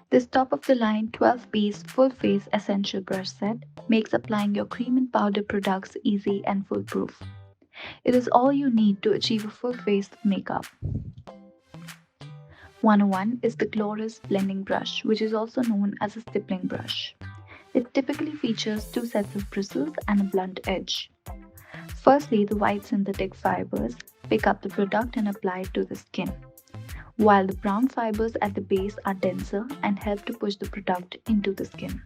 This top-of-the-line 12-piece full-face essential brush set makes applying your cream and powder products easy and foolproof. It is all you need to achieve a full face of makeup. 101 is the Gloris blending brush, which is also known as a stippling brush. It typically features two sets of bristles and a blunt edge. Firstly, the white synthetic fibers pick up the product and apply it to the skin, while the brown fibers at the base are denser and help to push the product into the skin.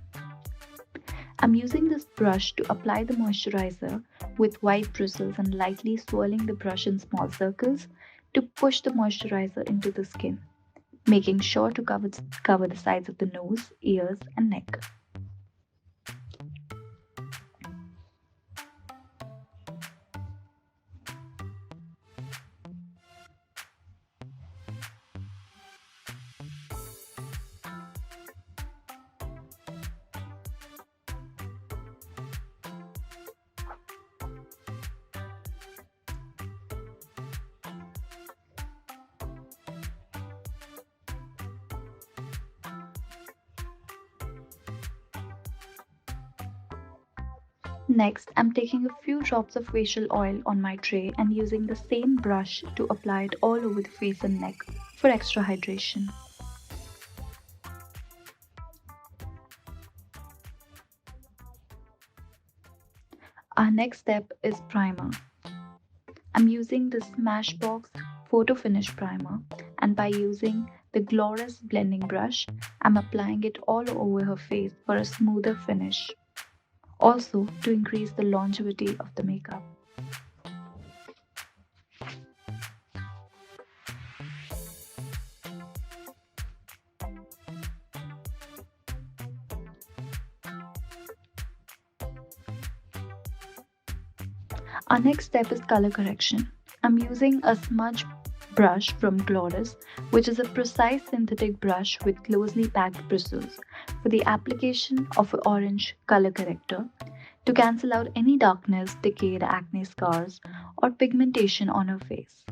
I'm using this brush to apply the moisturizer with white bristles and lightly swirling the brush in small circles to push the moisturizer into the skin, making sure to cover the sides of the nose, ears, and neck. Next, I'm taking a few drops of facial oil on my tray and using the same brush to apply it all over the face and neck for extra hydration. Our next step is primer. I'm using the Smashbox Photo Finish Primer, and by using the Gloris blending brush, I'm applying it all over her face for a smoother finish. Also, to increase the longevity of the makeup. Our next step is color correction. I'm using a smudge brush from Gloris, which is a precise synthetic brush with closely packed bristles, for the application of an orange color corrector to cancel out any darkness, decayed acne scars, or pigmentation on her face.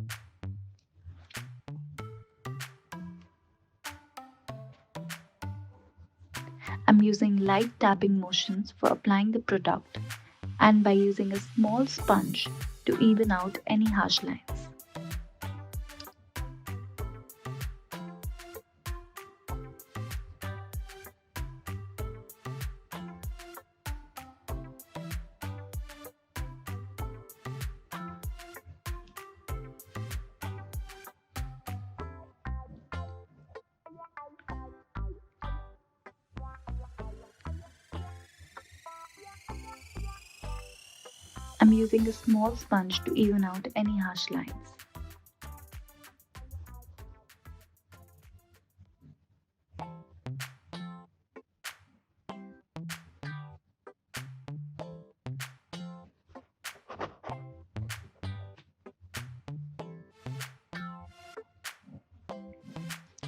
I'm using light tapping motions for applying the product and by using a small sponge to even out any harsh lines. I'm using a small sponge to even out any harsh lines.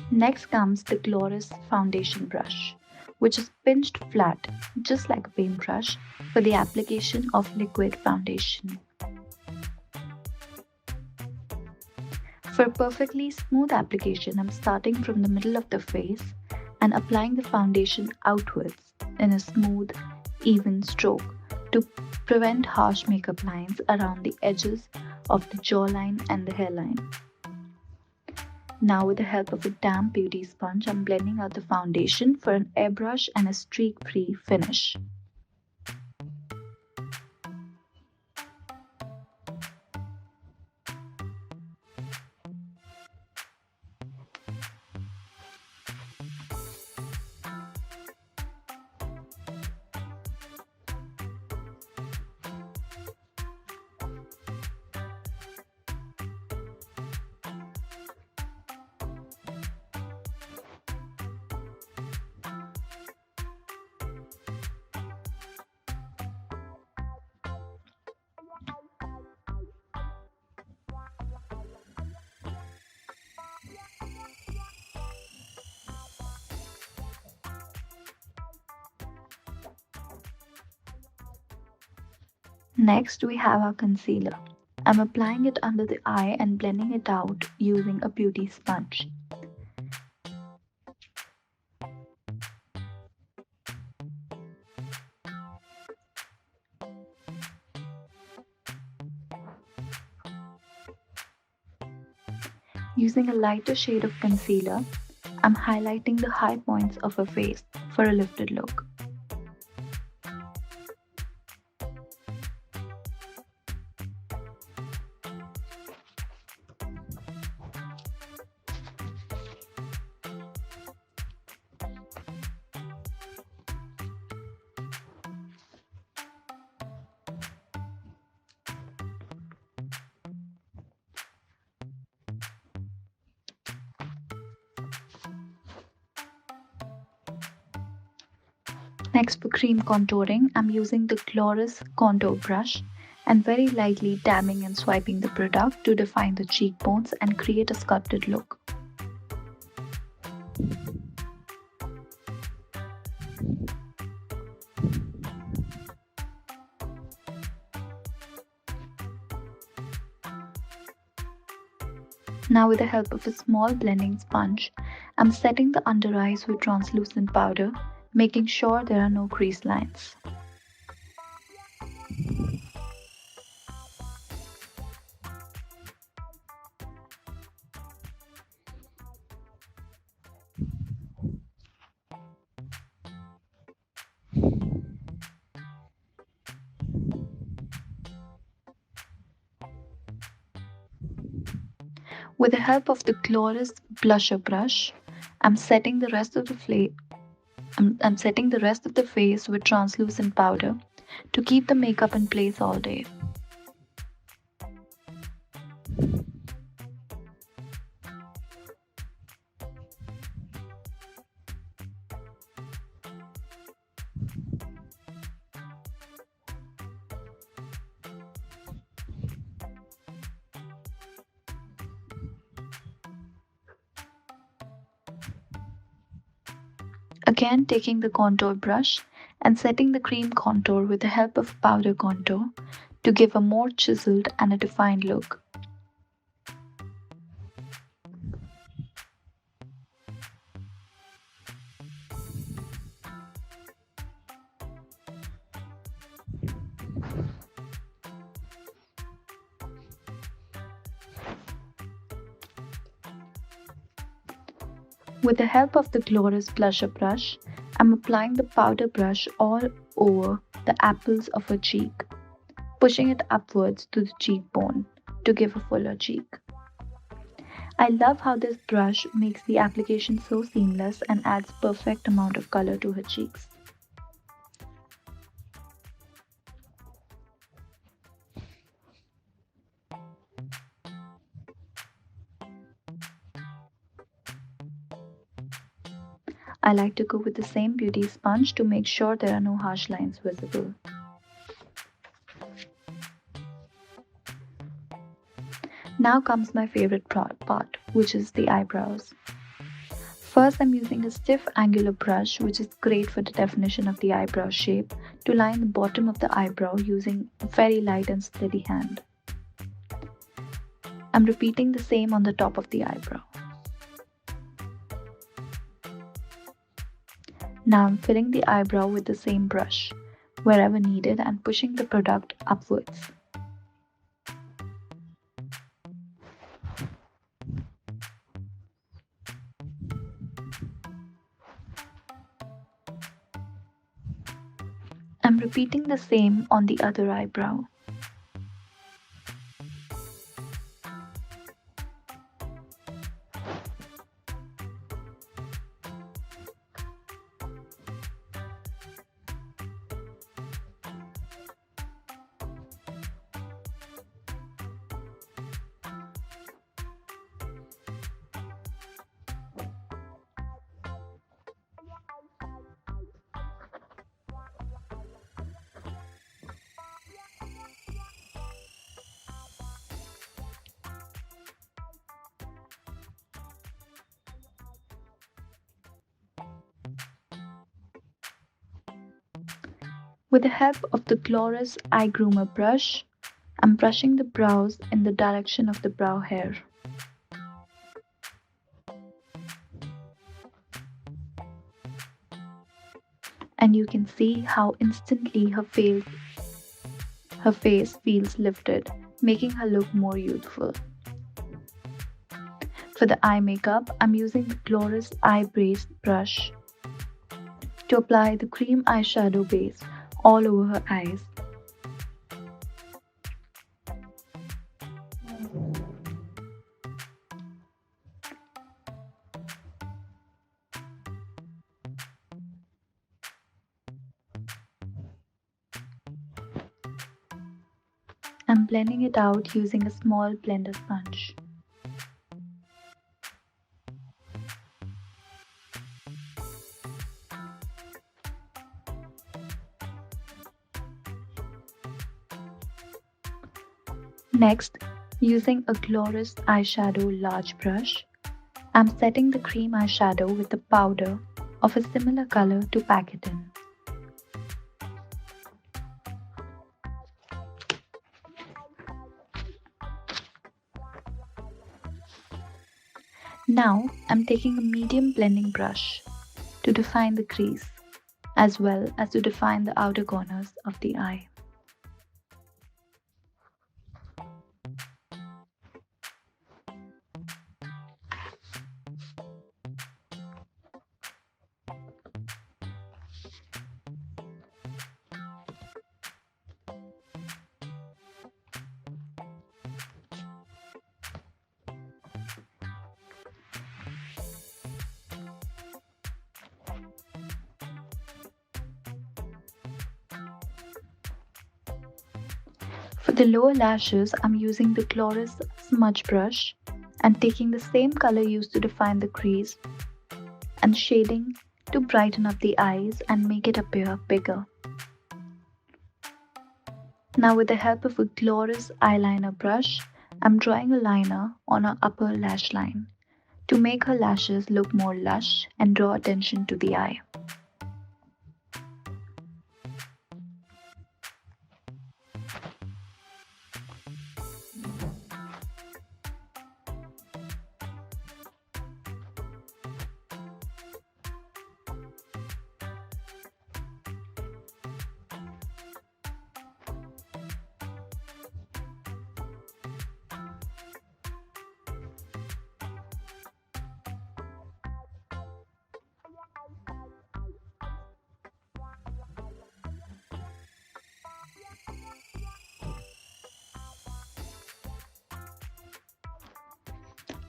Next comes the Gloris foundation brush, which is pinched flat, just like a paintbrush, for the application of liquid foundation. For a perfectly smooth application, I'm starting from the middle of the face and applying the foundation outwards in a smooth, even stroke to prevent harsh makeup lines around the edges of the jawline and the hairline. Now with the help of a damp beauty sponge, I'm blending out the foundation for an airbrush and a streak-free finish. Next, we have our concealer. I'm applying it under the eye and blending it out using a beauty sponge. Using a lighter shade of concealer, I'm highlighting the high points of her face for a lifted look. Next, for cream contouring, I'm using the Gloris contour brush and very lightly dabbing and swiping the product to define the cheekbones and create a sculpted look. Now, with the help of a small blending sponge, I'm setting the under eyes with translucent powder, making sure there are no crease lines. With the help of the Gloris blusher brush, I'm setting the rest of the face with translucent powder to keep the makeup in place all day. Again, taking the contour brush and setting the cream contour with the help of powder contour to give a more chiseled and a defined look. With the help of the Gloris blusher brush, I'm applying the powder brush all over the apples of her cheek, pushing it upwards to the cheekbone to give a fuller cheek. I love how this brush makes the application so seamless and adds perfect amount of color to her cheeks. I like to go with the same beauty sponge to make sure there are no harsh lines visible. Now comes my favorite part, which is the eyebrows. First, I'm using a stiff angular brush, which is great for the definition of the eyebrow shape, to line the bottom of the eyebrow using a very light and steady hand. I'm repeating the same on the top of the eyebrow. Now I'm filling the eyebrow with the same brush, wherever needed, and pushing the product upwards. I'm repeating the same on the other eyebrow. With the help of the Gloris Eye Groomer brush, I'm brushing the brows in the direction of the brow hair. And you can see how instantly her face feels lifted, making her look more youthful. For the eye makeup, I'm using the Gloris Eye Base brush to apply the cream eyeshadow base all over her eyes. I'm blending it out using a small blender sponge. Next, using a Gloris eyeshadow large brush, I'm setting the cream eyeshadow with a powder of a similar color to pack it in. Now, I'm taking a medium blending brush to define the crease, as well as to define the outer corners of the eye. For the lower lashes, I'm using the Gloris smudge brush and taking the same color used to define the crease and shading to brighten up the eyes and make it appear bigger. Now with the help of a Gloris eyeliner brush, I'm drawing a liner on her upper lash line to make her lashes look more lush and draw attention to the eye.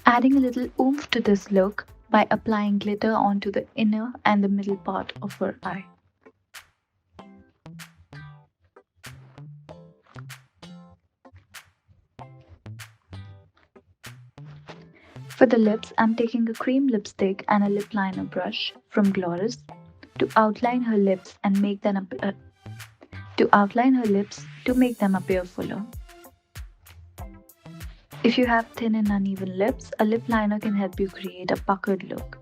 Adding a little oomph to this look by applying glitter onto the inner and the middle part of her eye. For the lips, I'm taking a cream lipstick and a lip liner brush from Gloris to outline her lips and make them appear fuller. If you have thin and uneven lips, a lip liner can help you create a puckered look.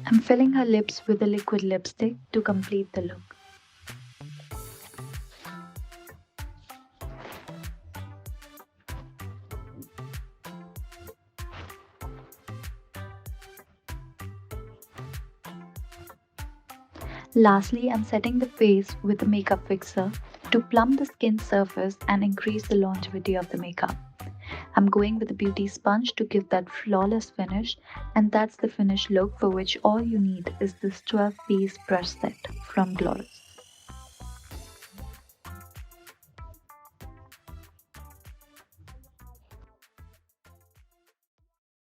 I'm filling her lips with a liquid lipstick to complete the look. Lastly, I'm setting the face with a makeup fixer to plump the skin surface and increase the longevity of the makeup. I'm going with a beauty sponge to give that flawless finish, and that's the finished look for which all you need is this 12-piece brush set from Gloris.